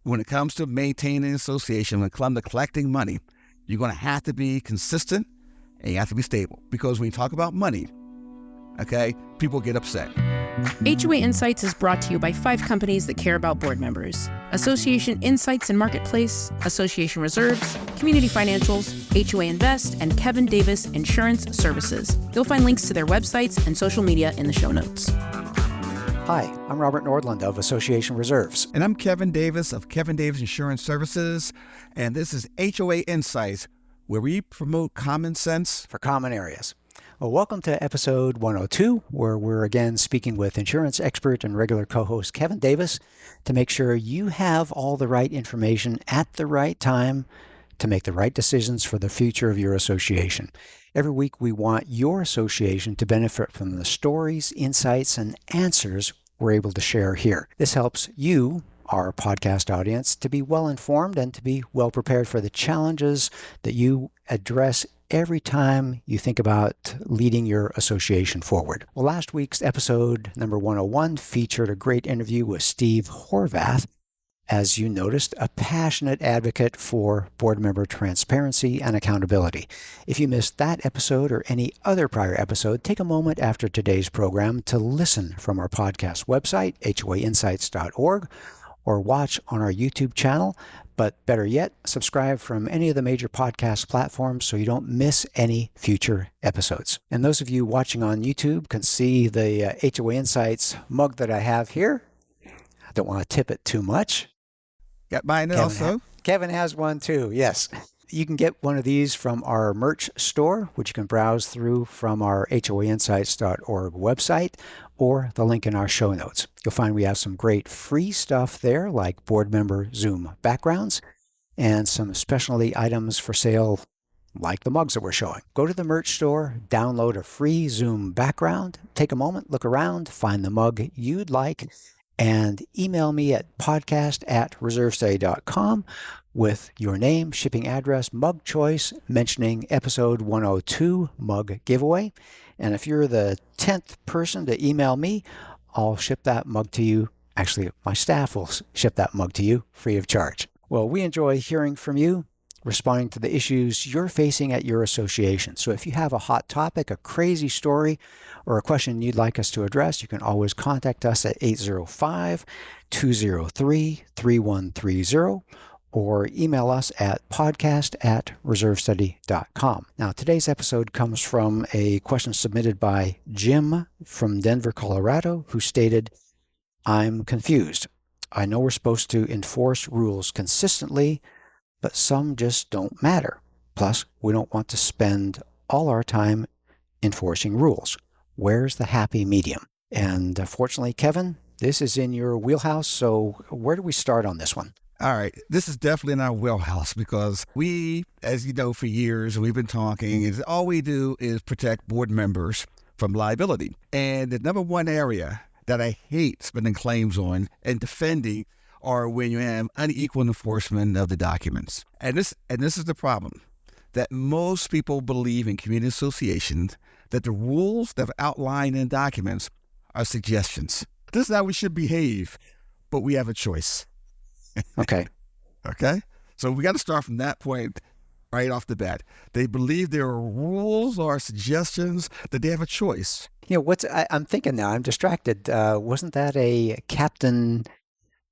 when it comes to maintaining an association, when it comes to collecting money, you're going to have to be consistent and you have to be stable. Because when you talk about money, okay, people get upset. HOA Insights is brought to you by 5 companies that care about board members: Association Insights and Marketplace, Association Reserves, Community Financials, HOA Invest, and Kevin Davis Insurance Services. You'll find links to their websites and social media in the show notes. Hi, I'm Robert Nordlund of Association Reserves. And I'm Kevin Davis of Kevin Davis Insurance Services. And this is HOA Insights, where we promote common sense for common areas. Well, welcome to episode 102, where we're again speaking with insurance expert and regular co-host Kevin Davis to make sure you have all the right information at the right time to make the right decisions for the future of your association. Every week, we want your association to benefit from the stories, insights, and answers we're able to share here. This helps you, our podcast audience, to be well informed and to be well prepared for the challenges that you address every time you think about leading your association forward. Well, last week's episode, number 101, featured a great interview with Steve Horvath. As you noticed, a passionate advocate for board member transparency and accountability. If you missed that episode or any other prior episode, take a moment after today's program to listen from our podcast website, hoainsights.org, or watch on our YouTube channel. But better yet, subscribe from any of the major podcast platforms so you don't miss any future episodes. And those of you watching on YouTube can see the HOA Insights mug that I have here. I don't want to tip it too much. Got mine also. Kevin has one too, yes. You can get one of these from our merch store, which you can browse through from our hoainsights.org website or the link in our show notes. You'll find we have some great free stuff there, like board member Zoom backgrounds and some specialty items for sale, like the mugs that we're showing. Go to the merch store, download a free Zoom background, take a moment, look around, find the mug you'd like, and email me at podcast@reservestudy.com with your name, shipping address, mug choice, mentioning episode 102 mug giveaway. And if you're the 10th person to email me, I'll ship that mug to you. Actually, my staff will ship that mug to you free of charge. Well, we enjoy hearing from you, responding to the issues you're facing at your association. So if you have a hot topic, a crazy story, or a question you'd like us to address, you can always contact us at 805-203-3130 or email us at podcast@reservestudy.com. Now, today's episode comes from a question submitted by Jim from Denver, Colorado, who stated, "I'm confused. I know we're supposed to enforce rules consistently, but some just don't matter. Plus, we don't want to spend all our time enforcing rules. Where's the happy medium?" And fortunately, Kevin, this is in your wheelhouse, so where do we start on this one? All right. This is definitely in our wheelhouse because we, as you know, for years, we've been talking, is all we do is protect board members from liability. And the number one area that I hate spending claims on and defending are when you have unequal enforcement of the documents. And this is the problem, that most people believe in community associations that the rules that are outlined in documents are suggestions. This is how we should behave, but we have a choice. Okay. Okay? So we got to start from that point right off the bat. They believe there are rules or suggestions, that they have a choice. You know, I'm thinking now, I'm distracted. Wasn't that a Captain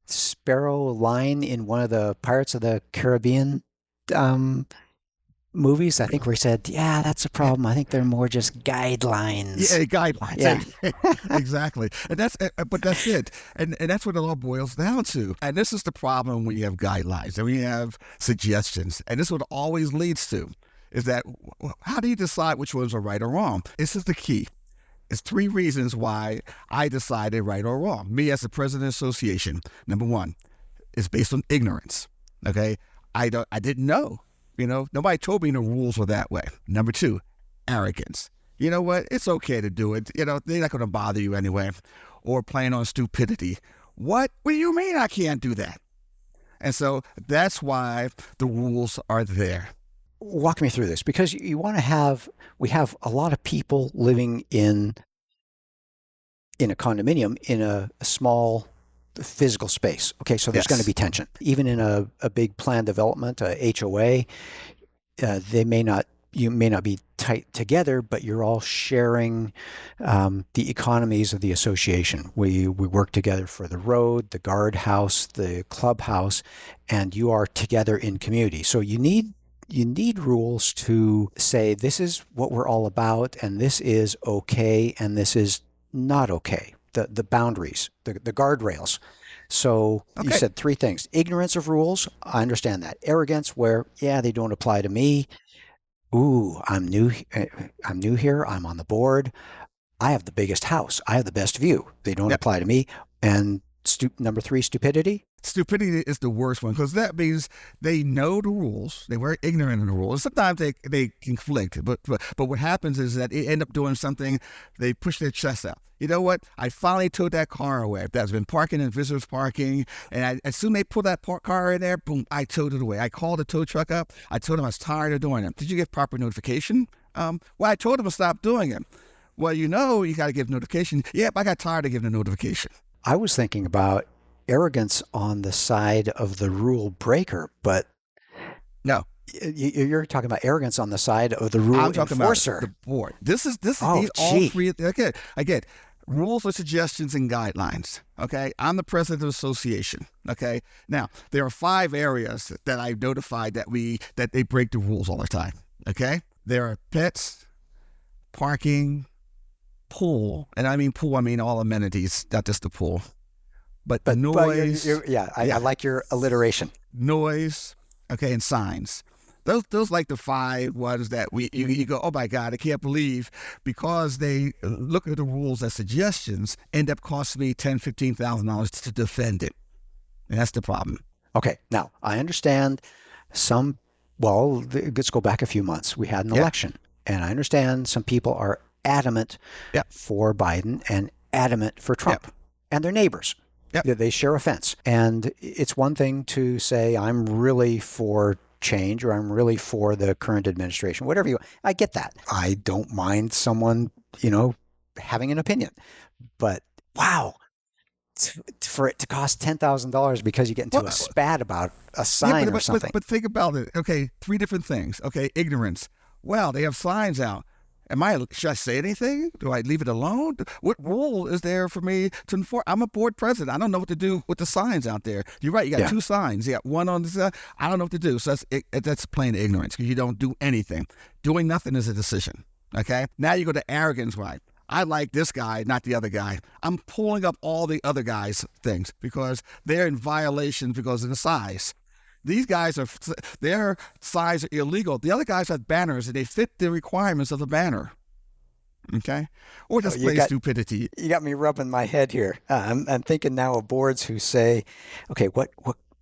Sparrow line in one of the Pirates of the Caribbean movies? I think where he said, "Yeah, that's a problem. I think they're more just guidelines." Yeah, guidelines. Yeah. Exactly. And but that's it. And that's what it all boils down to. And this is the problem when you have guidelines and when you have suggestions. And this is what it always leads to, is that how do you decide which ones are right or wrong? This is the key. It's 3 reasons why I decided right or wrong. Me as the president of the association, number 1, is based on ignorance. Okay? I didn't know. You know, nobody told me the rules were that way. Number 2, arrogance. You know what? It's okay to do it. You know, they're not going to bother you anyway. Or playing on stupidity. What do you mean I can't do that? And so that's why the rules are there. Walk me through this, because we have a lot of people living in a condominium in a small physical space. Okay, so there's going to Yes. be tension. Even in a big plan development, a HOA, you may not be tight together, but you're all sharing the economies of the association. We work together for the road, the guardhouse, the clubhouse, and you are together in community. So you need rules to say this is what we're all about, and this is okay, and this is not okay. The boundaries, the guardrails. So you Okay. said three things: ignorance of rules. I understand that. Arrogance, where they don't apply to me. Ooh, I'm new. I'm new here. I'm on the board. I have the biggest house. I have the best view. They don't Yep. apply to me. And number three, stupidity. Stupidity is the worst one because that means they know the rules. They were ignorant of the rules. Sometimes they conflict, but what happens is that they end up doing something. They push their chest out. You know what? I finally towed that car away. That's been parking in visitors parking, and as soon as they pull that car in there, boom! I towed it away. I called the tow truck up. I told them I was tired of doing it. Did you get proper notification? Well, I told them to stop doing it. Well, you got to give notification. Yep, I got tired of giving the notification. I was thinking about arrogance on the side of the rule breaker, but No, you're talking about arrogance on the side of the rule I'm talking enforcer. about the board. This is Oh, these all gee. three. Okay, again, rules or suggestions and guidelines. Okay, I'm the president of the association. Okay, now there are 5 areas that I've notified that they break the rules all the time. Okay, there are pets, parking, pool, and I mean pool. I mean all amenities, not just the pool, but noise. I like your alliteration. Noise, okay, and signs. Those like the 5 ones that you go, oh my God, I can't believe, because they look at the rules as suggestions, end up costing me $10,000-$15,000 to defend it, and that's the problem. Okay, now I understand some. Well, let's go back a few months. We had an election, and I understand some people are adamant Yep. for Biden and adamant for Trump, Yep. and they're neighbors. Yep. They share a fence, and it's one thing to say I'm really for change or I'm really for the current administration, whatever you. I get that. I don't mind someone, having an opinion, but wow. For it to cost $10,000 because you get into a spat about a sign or something. But think about it. Okay, 3 different things. Okay, ignorance. Well, they have signs out. Should I say anything? Do I leave it alone? What rule is there for me to enforce? I'm a board president. I don't know what to do with the signs out there. You're right. You got 2 signs. You got one on the side. I don't know what to do. So that's plain ignorance because you don't do anything. Doing nothing is a decision. Okay. Now you go to arrogance, right? I like this guy, not the other guy. I'm pulling up all the other guys' things because they're in violation because of the size. These guys their signs are illegal. The other guys have banners and they fit the requirements of the banner. Okay? Or just plain stupidity. You got me rubbing my head here. I'm thinking now of boards who say, okay, what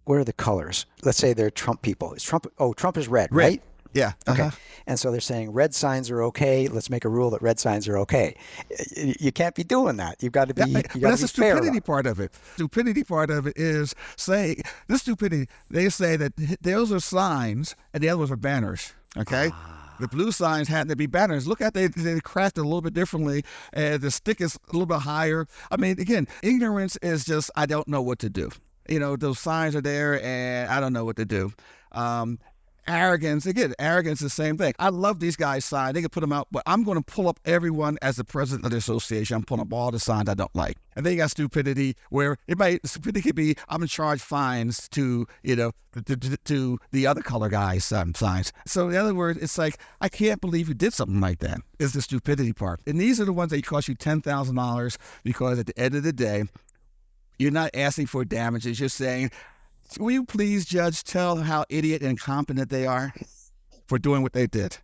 are the colors? Let's say they're Trump people. Trump is red, right? Yeah. Okay. And so they're saying red signs are okay. Let's make a rule that red signs are okay. You can't be doing that. You've got to be. But that's the stupidity part of it. Stupidity part of it is saying this stupidity. They say that those are signs and the other ones are banners. Okay. The blue signs had to be banners. Look at they crafted a little bit differently. The stick is a little bit higher. I mean, again, ignorance is just I don't know what to do. Those signs are there and I don't know what to do. Arrogance is the same thing. I love these guys' signs. They can put them out, but I'm going to pull up everyone as the president of the association. I'm pulling up all the signs I don't like. And then you got stupidity, where stupidity could be I'm in charge fines to to the other color guys' signs. So in other words, it's like I can't believe you did something like that. Is the stupidity part, and these are the ones that cost you $10,000 because at the end of the day, you're not asking for damages. You're saying, will you please, Judge, tell how idiot and incompetent they are for doing what they did?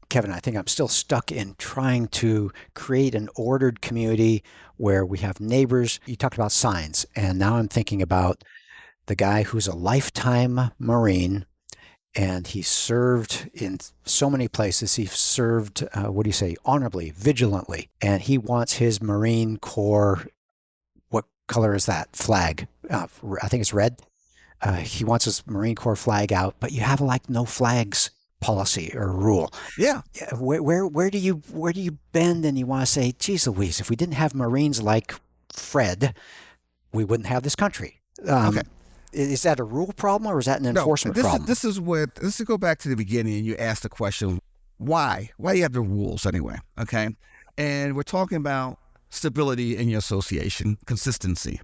Kevin, I think I'm still stuck in trying to create an ordered community where we have neighbors. You talked about signs, and now I'm thinking about the guy who's a lifetime Marine, and he served in so many places. He served, honorably, vigilantly, and he wants his Marine Corps. What color is that flag? I think it's red. He wants his Marine Corps flag out, but you have no flags policy or rule. Yeah. Where do you bend and you want to say, geez Louise, if we didn't have Marines like Fred, we wouldn't have this country. Okay. Is that a rule problem or is that an No, enforcement problem? this is go back to the beginning and you ask the question, why? Why do you have the rules anyway? Okay. And we're talking about stability in your association, consistency.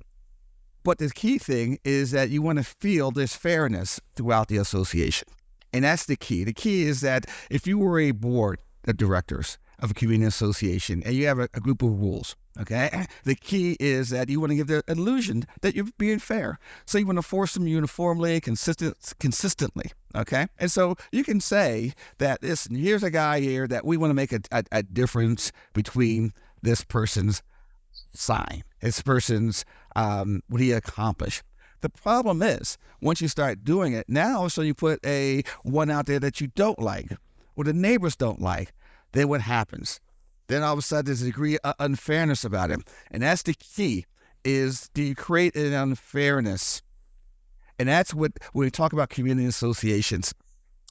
But the key thing is that you want to feel there's fairness throughout the association. And that's the key. The key is that if you were a board of directors of a community association and you have a group of rules, okay, the key is that you want to give the illusion that you're being fair. So you want to force them uniformly, consistently, okay? And so you can say that here's a guy here that we want to make a difference between this person's sign, this person's what he accomplished. The problem is, once you start doing it, now so you put a one out there that you don't like, or the neighbors don't like, then what happens? Then all of a sudden there's a degree of unfairness about it. And that's the key, is do you create an unfairness? And that's what, when we talk about community associations,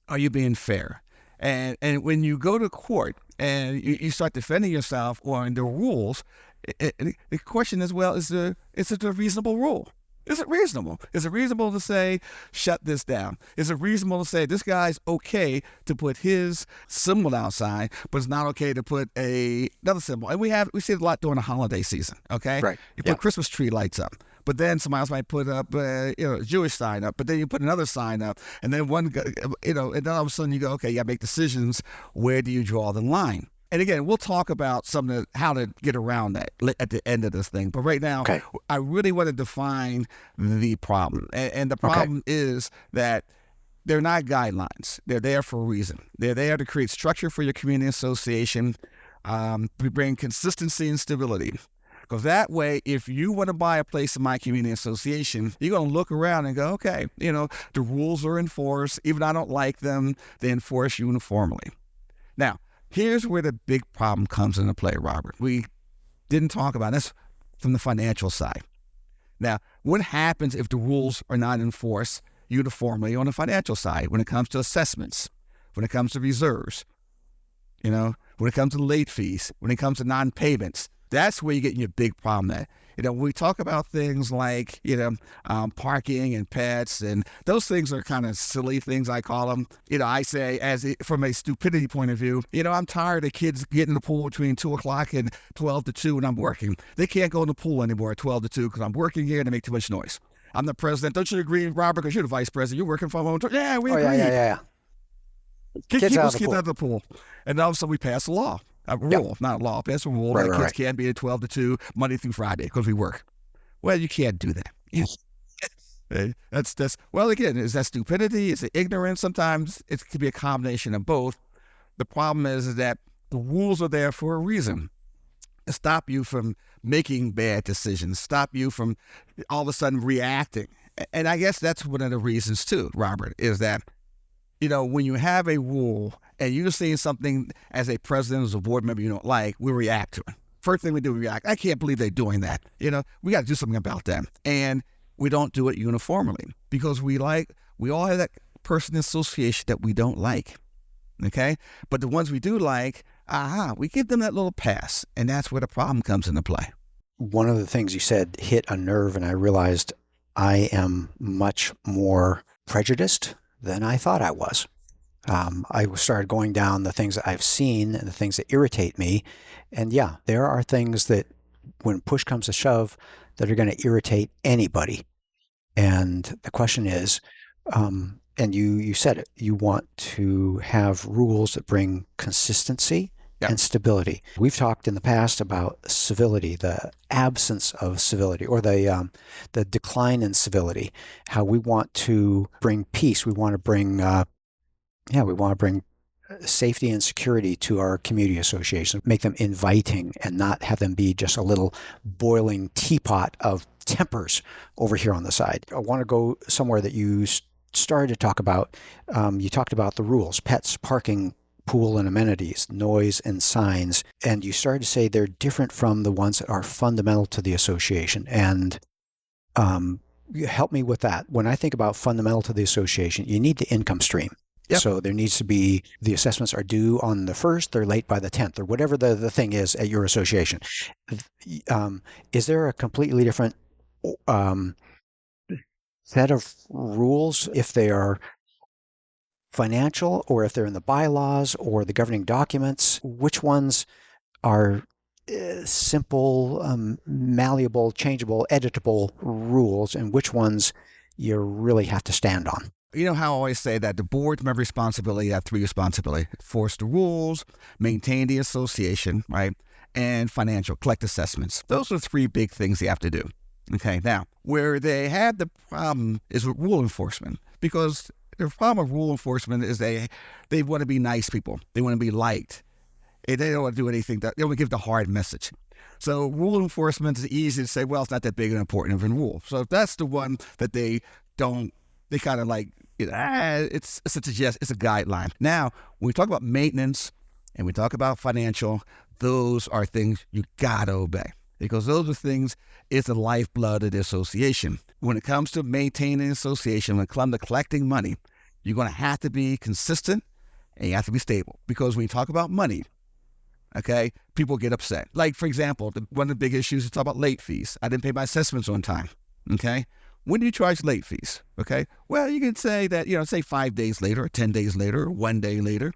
are you being fair? And when you go to court and you start defending yourself on the rules, the question is, well, is it a reasonable rule? Is it reasonable? Is it reasonable to say, shut this down? Is it reasonable to say this guy's okay to put his symbol outside, but it's not okay to put another symbol? And we see it a lot during the holiday season, okay? Right. You put Christmas tree lights up, but then somebody else might put up a Jewish sign up, but then you put another sign up, and then and then all of a sudden you go, okay, you got to make decisions. Where do you draw the line? And again, we'll talk about how to get around that at the end of this thing. But right now, okay, I really want to define the problem. And the problem is that they're not guidelines. They're there for a reason. They're there to create structure for your community association, bring consistency and stability. Because that way, if you want to buy a place in my community association, you're going to look around and go, okay, the rules are enforced. Even I don't like them, they enforce uniformly. Now, here's where the big problem comes into play, Robert. We didn't talk about this from the financial side. Now, what happens if the rules are not enforced uniformly on the financial side when it comes to assessments, when it comes to reserves, when it comes to late fees, when it comes to non-payments? That's where you get your big problem at. When we talk about things like, parking and pets, and those things are kind of silly things, I call them. I say, from a stupidity point of view, I'm tired of kids getting in the pool between 2 o'clock and 12 to 2 when I'm working. They can't go in the pool anymore at 12 to 2 because I'm working here and they make too much noise. I'm the president. Don't you agree, Robert? Because you're the vice president. You're working from home. Yeah, we agree. Yeah. Keep those kids out of the pool. And all of a sudden we pass a law. A rule, not a law. Pass a rule that kids can't be at 12 to 2 Monday through Friday because we work. Well, you can't do that. Well, again, is that stupidity? Is it ignorance? Sometimes it could be a combination of both. The problem is that the rules are there for a reason, to stop you from making bad decisions, stop you from all of a sudden reacting. And I guess that's one of the reasons too, Robert, is that when you have a rule and you're seeing something as a president, as a board member you don't like, we react to it. First thing we do, we react. I can't believe they're doing that. We got to do something about that. And we don't do it uniformly because we all have that person association that we don't like. Okay? But the ones we do like, we give them that little pass. And that's where the problem comes into play. One of the things you said hit a nerve, and I realized I am much more prejudiced than I thought I was. I started going down the things that I've seen and the things that irritate me. And yeah, there are things that when push comes to shove that are going to irritate anybody. And the question is, and you said it, you want to have rules that bring consistency and stability. We've talked in the past about civility, the absence of civility, or the decline in civility, how we want to bring peace. We want to bring safety and security to our community associations, make them inviting and not have them be just a little boiling teapot of tempers over here on the side. I want to go somewhere that you started to talk about. You talked about the rules, pets, parking, pool and amenities, noise and signs, and you started to say they're different from the ones that are fundamental to the association. And help me with that. When I think about fundamental to the association, you need the income stream. Yep. So there needs to be, the assessments are due on the 1st, they're late by the 10th, or whatever the thing is at your association. Is there a completely different set of rules, if they are financial or if they're in the bylaws or the governing documents, which ones are simple, malleable, changeable, editable rules, and which ones you really have to stand on? You know how I always say that the board member responsibility have three responsibilities: enforce the rules, maintain the association, right, and financial, collect assessments. Those are three big things you have to do. Okay, now, where they had the problem is with rule enforcement, because the problem with rule enforcement is they want to be nice people. They want to be liked. They don't want to do anything they want to give the hard message. So rule enforcement is easy to say, well, it's not that big and important of a rule. So if that's the one that they kind of like, it's a guideline. Now, when we talk about maintenance and we talk about financial, those are things you gotta obey, because those are things, it's the lifeblood of the association. When it comes to maintaining an association, when it comes to collecting money, you're going to have to be consistent and you have to be stable. Because when you talk about money, okay, people get upset. Like, for example, one of the big issues is talk about late fees. I didn't pay my assessments on time, okay? When do you charge late fees, okay? Well, you can say that, say 5 days later, or 10 days later, or 1 day later.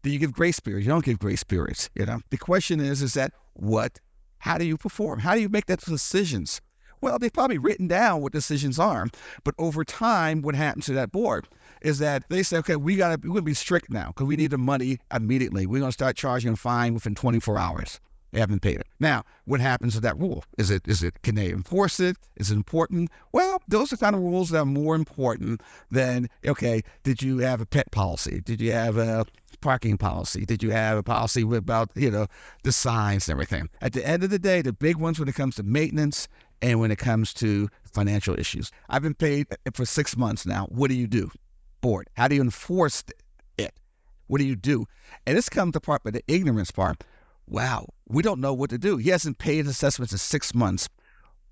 Do you give grace periods? You don't give grace periods, The question is that how do you perform? How do you make those decisions? Well, they've probably written down what decisions are, but over time, what happens to that board is that they say, okay, we're going to be strict now because we need the money immediately. We're going to start charging a fine within 24 hours. They haven't paid it. Now, what happens to that rule? Can they enforce it? Is it important? Well, those are kind of rules that are more important than, okay, did you have a pet policy? Did you have a parking policy? Did you have a policy about, the signs and everything? At the end of the day, the big ones when it comes to maintenance and when it comes to financial issues. I've been paid for 6 months now. What do you do? Board. How do you enforce it? What do you do? And this comes to part, but the ignorance part. Wow, we don't know what to do. He hasn't paid his assessments in 6 months.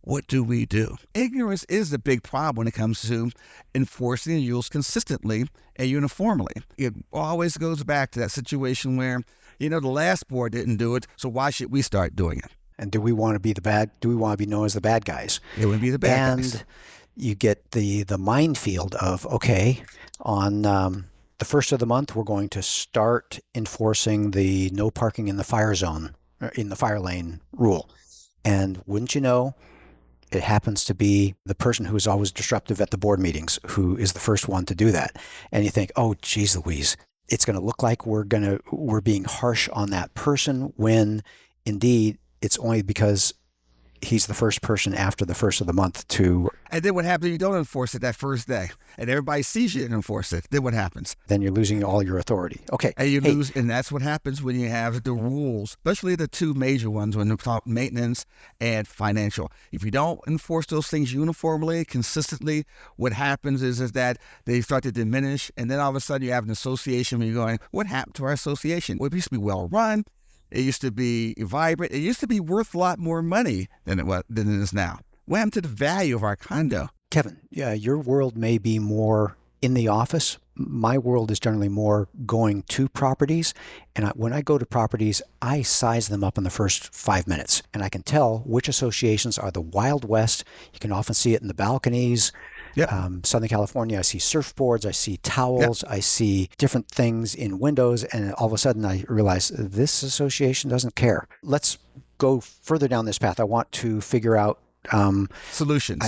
What do we do? Ignorance is the big problem when it comes to enforcing the rules consistently and uniformly. It always goes back to that situation where, the last board didn't do it, so why should we start doing it? And do we want to be known as the bad guys? It would be the bad guys. And you get the minefield of, okay, on the first of the month, we're going to start enforcing the no parking in the fire zone, in the fire lane rule. And wouldn't you know, it happens to be the person who is always disruptive at the board meetings who is the first one to do that. And you think, oh, geez Louise, it's going to look like we're being harsh on that person, when indeed it's only because he's the first person after the first of the month to... And then what happens if you don't enforce it that first day? And everybody sees you and enforce it. Then what happens? Then you're losing all your authority. Okay. And lose, and that's what happens when you have the rules, especially the two major ones when you talk maintenance and financial. If you don't enforce those things uniformly, consistently, what happens is that they start to diminish, and then all of a sudden you have an association where you're going, what happened to our association? Well, it used to be well run. It used to be vibrant. It used to be worth a lot more money than it is now. What happened to the value of our condo? Kevin, your world may be more in the office. My world is generally more going to properties. And when I go to properties, I size them up in the first 5 minutes. And I can tell which associations are the Wild West. You can often see it in the balconies. Yep. Southern California, I see surfboards, I see towels, yep. I see different things in windows, and all of a sudden I realize this association doesn't care. Let's go further down this path. I want to figure out solutions.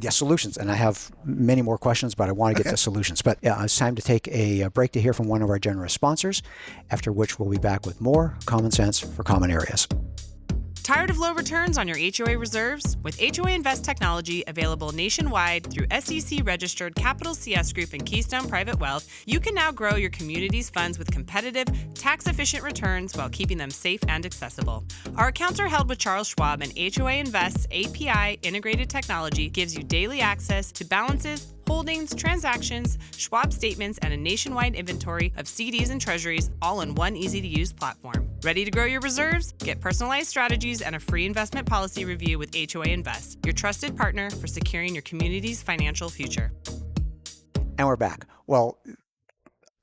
Solutions. And I have many more questions, but I want to get to solutions. But it's time to take a break to hear from one of our generous sponsors, after which we'll be back with more Common Sense for Common Areas. Tired of low returns on your HOA reserves? With HOA Invest technology available nationwide through SEC-registered Capital CS Group and Keystone Private Wealth, you can now grow your community's funds with competitive, tax-efficient returns while keeping them safe and accessible. Our accounts are held with Charles Schwab, and HOA Invest's API integrated technology gives you daily access to balances, holdings, transactions, Schwab statements, and a nationwide inventory of CDs and treasuries, all in one easy-to-use platform. Ready to grow your reserves? Get personalized strategies and a free investment policy review with HOA Invest, your trusted partner for securing your community's financial future. And we're back. Well,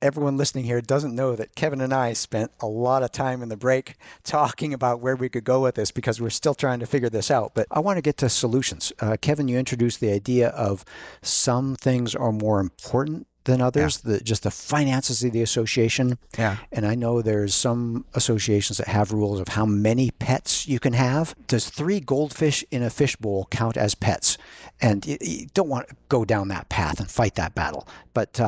everyone listening here doesn't know that Kevin and I spent a lot of time in the break talking about where we could go with this because we're still trying to figure this out. But I want to get to solutions. Kevin, you introduced the idea of some things are more important than others, just the finances of the association. Yeah. And I know there's some associations that have rules of how many pets you can have. Does 3 goldfish in a fishbowl count as pets? And you don't want to go down that path and fight that battle. But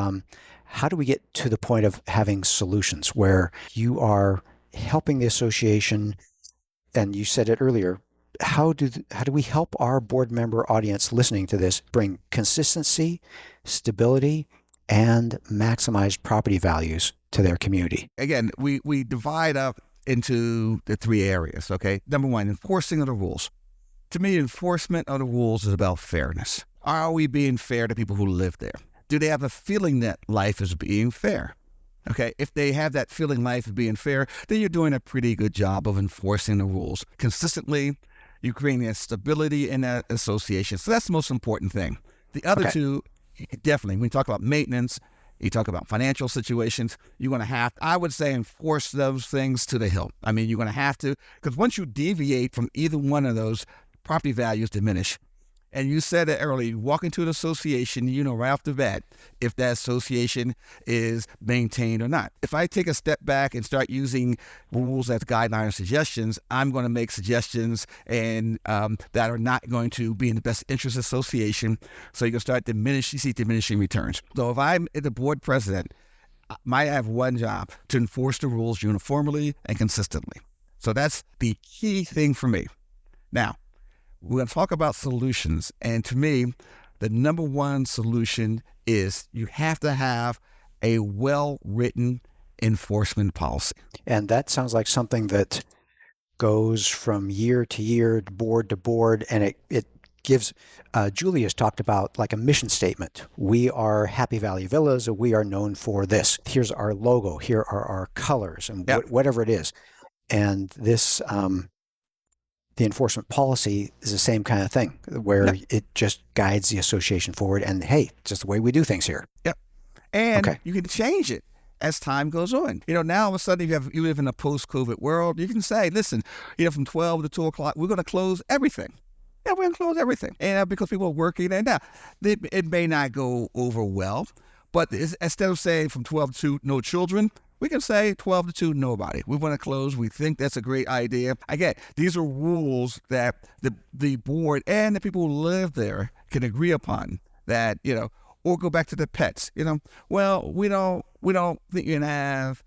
how do we get to the point of having solutions where you are helping the association? And you said it earlier. How do we help our board member audience listening to this bring consistency, stability, and maximize property values to their community? Again, we divide up into the 3 areas, okay? Number 1, enforcing of the rules. To me, enforcement of the rules is about fairness. Are we being fair to people who live there? Do they have a feeling that life is being fair? Okay, if they have that feeling life is being fair, then you're doing a pretty good job of enforcing the rules. Consistently, you're creating a stability in that association. So that's the most important thing. The other 2, definitely, when you talk about maintenance, you talk about financial situations, you're going to have, I would say, enforce those things to the hilt. I mean, you're going to have to, because once you deviate from either one of those, property values diminish. And you said it earlier, you walk into an association, you know right off the bat if that association is maintained or not. If I take a step back and start using rules as guidelines and suggestions, I'm going to make suggestions and that are not going to be in the best interest of the association. So you can start diminishing returns. So if I'm the board president, I might have one job: to enforce the rules uniformly and consistently. So that's the key thing for me. Now, we're going to talk about solutions. And to me, the number 1 solution is you have to have a well-written enforcement policy. And that sounds like something that goes from year to year, board to board, and it gives, Julia's talked about like a mission statement. We are Happy Valley Villas, or we are known for this. Here's our logo. Here are our colors, and whatever it is. And this, the enforcement policy is the same kind of thing, where it just guides the association forward. And hey, just the way we do things here. Yep. And you can change it as time goes on. You know, now all of a sudden you live in a post-COVID world. You can say, listen, from 12 to 2 o'clock, we're going to close everything. Yeah, we're going to close everything. And because people are working, and now it may not go over well, but instead of saying from 12 to 2, no children, we can say 12 to 2, nobody. We want to close. We think that's a great idea. Again, these are rules that the board and the people who live there can agree upon, that, or go back to the pets. Well, we don't think you can have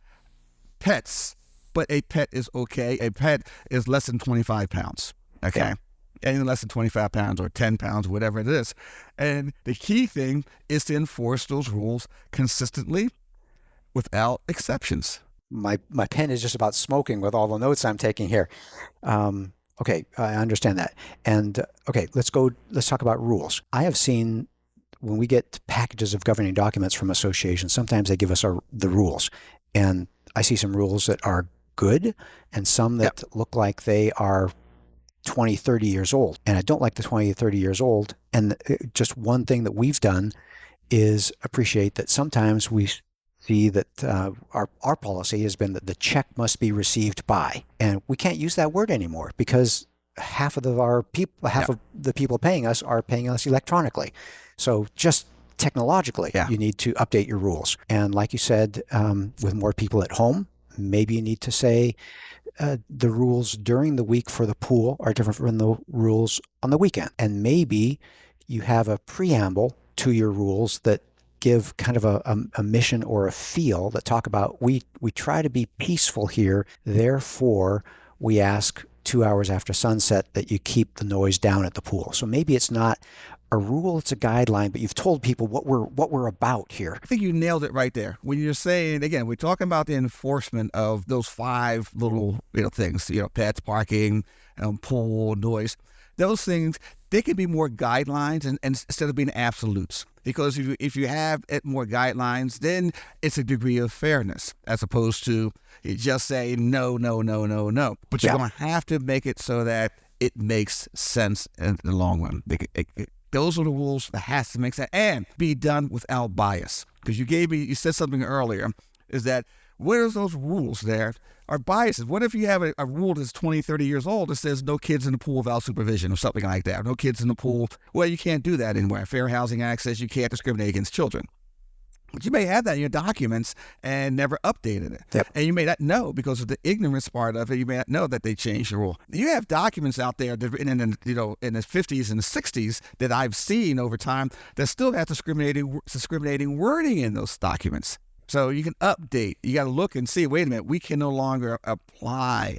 pets, but a pet is okay. A pet is less than 25 pounds. Okay. Yeah. Anything less than 25 pounds or 10 pounds, whatever it is. And the key thing is to enforce those rules consistently, without exceptions. My pen is just about smoking with all the notes I'm taking here. Okay, I understand that. And okay, let's talk about rules. I have seen, when we get packages of governing documents from associations, sometimes they give us the rules. And I see some rules that are good and some that look like they are 20, 30 years old. And I don't like the 20, 30 years old. And just one thing that we've done is appreciate that sometimes we see that our policy has been that the check must be received by, and we can't use that word anymore because half of the people paying us are paying us electronically. So just technologically, you need to update your rules. And like you said, with more people at home, maybe you need to say the rules during the week for the pool are different from the rules on the weekend. And maybe you have a preamble to your rules that give kind of a mission or a feel that talk about we try to be peaceful here, therefore we ask 2 hours after sunset that you keep the noise down at the pool. So maybe it's not a rule, it's a guideline, but you've told people what we're about here. I think you nailed it right there. When you're saying, again, we're talking about the enforcement of those 5 little things, pets, parking, pool, noise. Those things, they can be more guidelines and instead of being absolutes. Because if you have more guidelines, then it's a degree of fairness as opposed to just say no. But you're going to have to make it so that it makes sense in the long run. Those are the rules that has to make sense and be done without bias. Because you said something earlier, is that where's those rules there are biases? What if you have a rule that's 20, 30 years old that says no kids in the pool without supervision or something like that? No kids in the pool. Well, you can't do that anywhere. Fair housing access, you can't discriminate against children. But you may have that in your documents and never updated it. Yep. And you may not know because of the ignorance part of it. You may not know that they changed the rule. You have documents out there that in the 50s and the 60s that I've seen over time that still have discriminating wording in those documents. So you can update. You got to look and see, wait a minute, we can no longer apply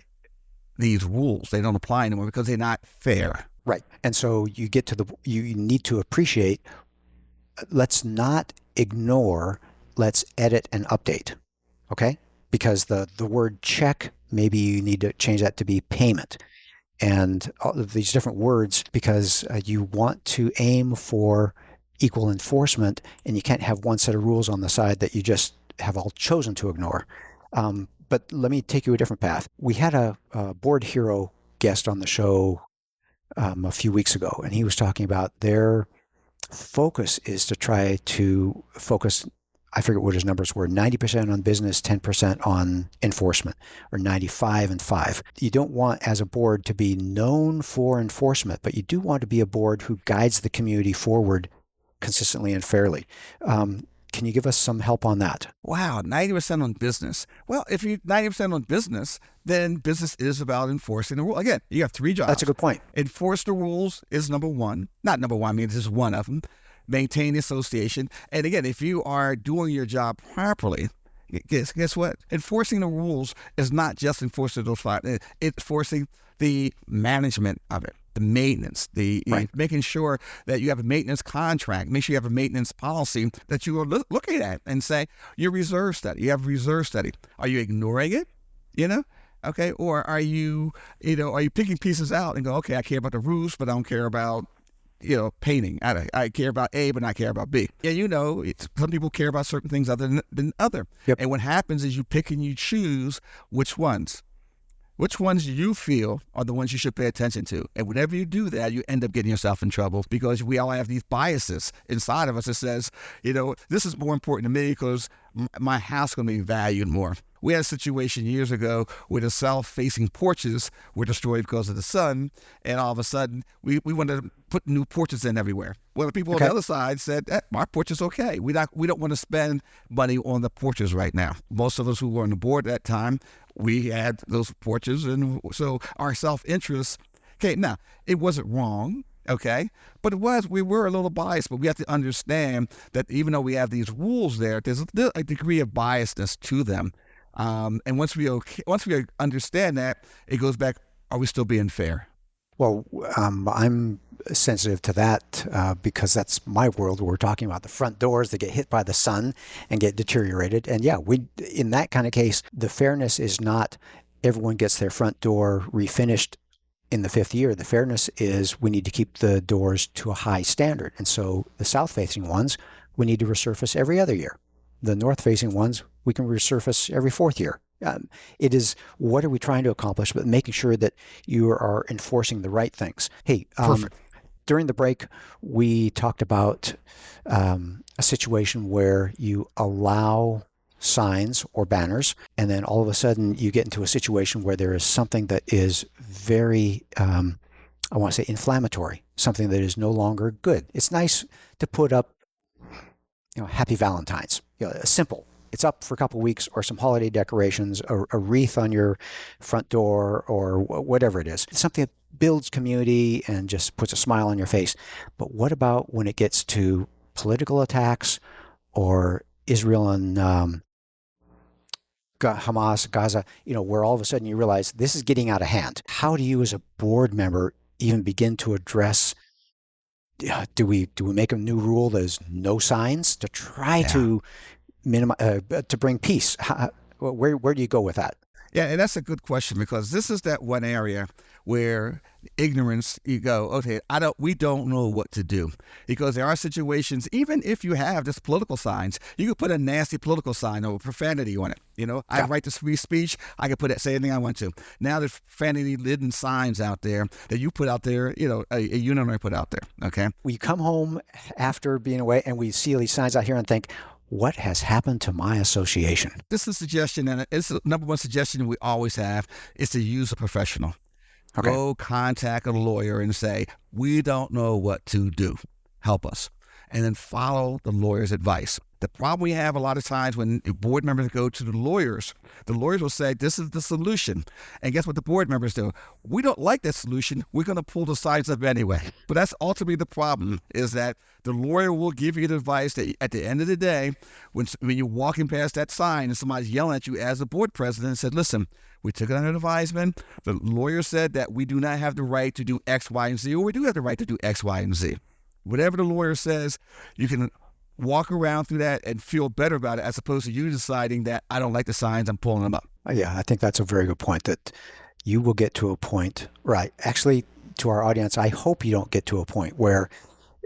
these rules. They don't apply anymore because they're not fair. Right. And so you need to appreciate, let's not ignore, let's edit and update. Okay? Because the word check, maybe you need to change that to be payment. And all of these different words, because you want to aim for equal enforcement, and you can't have one set of rules on the side that you just have all chosen to ignore. But let me take you a different path. We had a board hero guest on the show a few weeks ago, and he was talking about their focus is to try to focus, I forget what his numbers were, 90% on business, 10% on enforcement, or 95 and 5. You don't want, as a board, to be known for enforcement, but you do want to be a board who guides the community forward consistently and fairly. Can you give us some help on that? Wow, 90% on business. Well, if you're 90% on business, then business is about enforcing the rule. Again, you have 3 jobs. That's a good point. Enforce the rules is number one. Not number one, I mean, this is one of them. Maintain the association. And again, if you are doing your job properly, guess what? Enforcing the rules is not just enforcing those 5. It's enforcing the management of it. The maintenance, making sure that you have a maintenance contract, make sure you have a maintenance policy that you are looking at and say, your reserve study, you have a reserve study. Are you ignoring it? Okay. Or are you picking pieces out and go, okay, I care about the roofs, but I don't care about, painting. I care about A, but not care about B. Yeah, some people care about certain things other than other. Yep. And what happens is you pick and you choose which ones. Which ones you feel are the ones you should pay attention to. And whenever you do that, you end up getting yourself in trouble because we all have these biases inside of us that says, this is more important to me because my house is going to be valued more. We had a situation years ago where the south-facing porches were destroyed because of the sun, and all of a sudden, we wanted to put new porches in everywhere. Well, the people on the other side said, our porch is okay. We don't want to spend money on the porches right now. Most of us who were on the board at that time, we had those porches, and so our self-interest, okay, now, it wasn't wrong, okay, but we were a little biased, but we have to understand that even though we have these rules there, there's a degree of biasness to them. And once we understand that, it goes back, are we still being fair? Well, I'm sensitive to that because that's my world where we're talking about the front doors that get hit by the sun and get deteriorated. And yeah, in that kind of case, the fairness is not everyone gets their front door refinished in the 5th year. The fairness is we need to keep the doors to a high standard. And so the south-facing ones, we need to resurface every other year. The north-facing ones, we can resurface every 4th year. It is, what are we trying to accomplish, but making sure that you are enforcing the right things. Hey, during the break, we talked about a situation where you allow signs or banners, and then all of a sudden you get into a situation where there is something that is very, I want to say inflammatory, something that is no longer good. It's nice to put up, Happy Valentine's, simple. It's up for a couple of weeks, or some holiday decorations, or a wreath on your front door, or whatever it is. It's something that builds community and just puts a smile on your face. But what about when it gets to political attacks or Israel and Hamas, Gaza, where all of a sudden you realize this is getting out of hand? How do you as a board member even begin to address, do we make a new rule that is no signs to try to minimize, to bring peace? Where do you go with that? Yeah, and that's a good question, because this is that one area where ignorance, you go, okay, we don't know what to do, because there are situations, even if you have just political signs, you could put a nasty political sign or profanity on it. I have right to free speech. I can say anything I want to. Now there's profanity-laden signs out there that you put out there, a unit owner put out there. Okay. We come home after being away and we see these signs out here and think, what has happened to my association? This is a suggestion, and it's the number one suggestion we always have, is to use a professional. Okay. Go contact a lawyer and say, we don't know what to do. Help us. And then follow the lawyer's advice. The problem we have a lot of times when board members go to the lawyers will say, this is the solution. And guess what the board members do? We don't like that solution. We're going to pull the signs up anyway. But that's ultimately the problem, is that the lawyer will give you the advice that at the end of the day, when you're walking past that sign and somebody's yelling at you as a board president and said, listen, we took it under advisement. The lawyer said that we do not have the right to do X, Y, and Z, or we do have the right to do X, Y, and Z. Whatever the lawyer says, you can walk around through that and feel better about it, as opposed to you deciding that I don't like the signs, I'm pulling them up. Yeah, I think that's a very good point, that you will get to a point, right? Actually, to our audience, I hope you don't get to a point where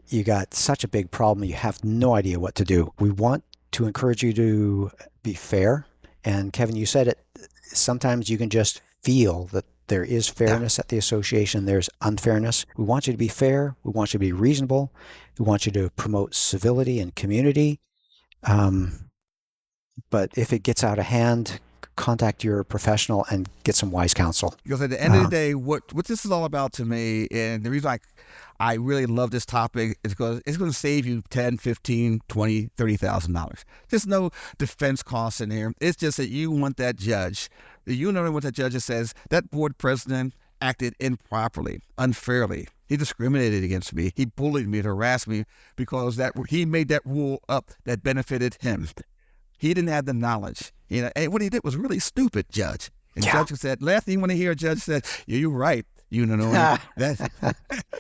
you got such a big problem, you have no idea what to do. We want to encourage you to be fair. And Kevin, you said it, sometimes you can just feel that there is fairness at the association, there's unfairness. We want you to be fair. We want you to be reasonable. We want you to promote civility and community. But if it gets out of hand, contact your professional and get some wise counsel. Because at the end of the day, what this is all about to me, and the reason I really love this topic, is because it's going to save you $10,000, $15,000, $20,000, $30,000. There's no defense costs in here. It's just that you want that judge. You know what that judge says, that board president acted improperly, unfairly. He discriminated against me. He bullied me, harassed me, because he made that rule up that benefited him. He didn't have the knowledge. And what he did was really stupid, Judge. And the judge said, last thing you want to hear, Judge said, yeah, you're right. That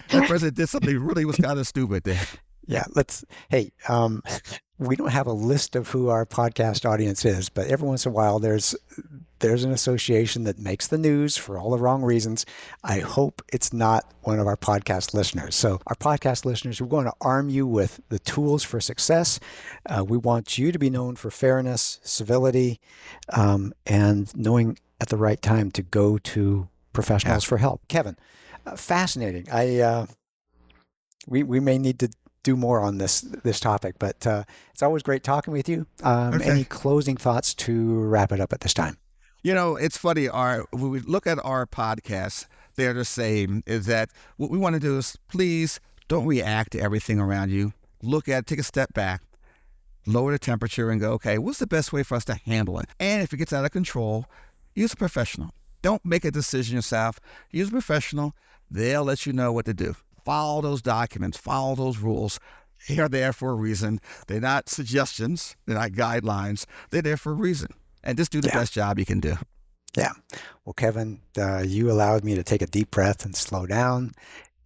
president did something really was kind of stupid there. Yeah, we don't have a list of who our podcast audience is, but every once in a while there's an association that makes the news for all the wrong reasons. I hope it's not one of our podcast listeners. So our podcast listeners, we're going to arm you with the tools for success. We want you to be known for fairness, civility, and knowing at the right time to go to professionals for help. Kevin, fascinating. We may need to do more on this topic, but it's always great talking with you. Any closing thoughts to wrap it up at this time? It's funny. When we look at our podcasts, they're the same. Is that what we want to do is, please don't react to everything around you. Look at it, take a step back, lower the temperature, and go, okay, what's the best way for us to handle it? And if it gets out of control, use a professional. Don't make a decision yourself. Use a professional. They'll let you know what to do. Follow those documents, follow those rules. They're there for a reason. They're not suggestions. They're not guidelines. They're there for a reason. And just do the best job you can do. Yeah. Well, Kevin, you allowed me to take a deep breath and slow down,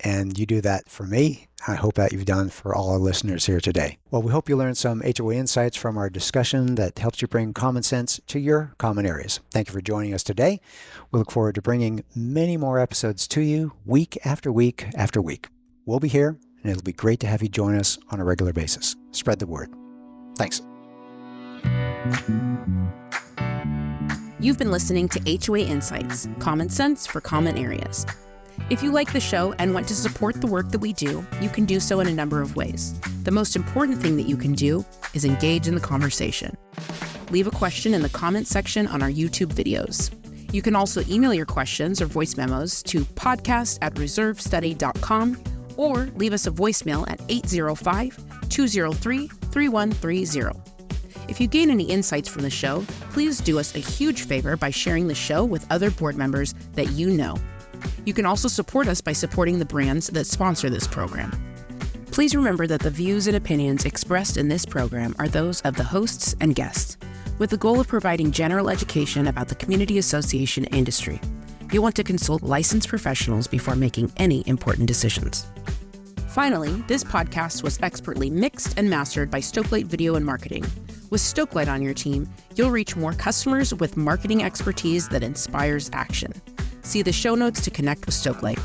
and you do that for me. I hope that you've done for all our listeners here today. Well, we hope you learned some HOA insights from our discussion that helps you bring common sense to your common areas. Thank you for joining us today. We look forward to bringing many more episodes to you week after week after week. We'll be here, and it'll be great to have you join us on a regular basis. Spread the word. Thanks. You've been listening to HOA Insights, common sense for common areas. If you like the show and want to support the work that we do, you can do so in a number of ways. The most important thing that you can do is engage in the conversation. Leave a question in the comment section on our YouTube videos. You can also email your questions or voice memos to podcast@reservestudy.com or leave us a voicemail at 805-203-3130. If you gain any insights from the show, please do us a huge favor by sharing the show with other board members that you know. You can also support us by supporting the brands that sponsor this program. Please remember that the views and opinions expressed in this program are those of the hosts and guests, with the goal of providing general education about the community association industry. You'll want to consult licensed professionals before making any important decisions. Finally, this podcast was expertly mixed and mastered by Stoke Video and Marketing. With Stoke on your team, you'll reach more customers with marketing expertise that inspires action. See the show notes to connect with Stoke.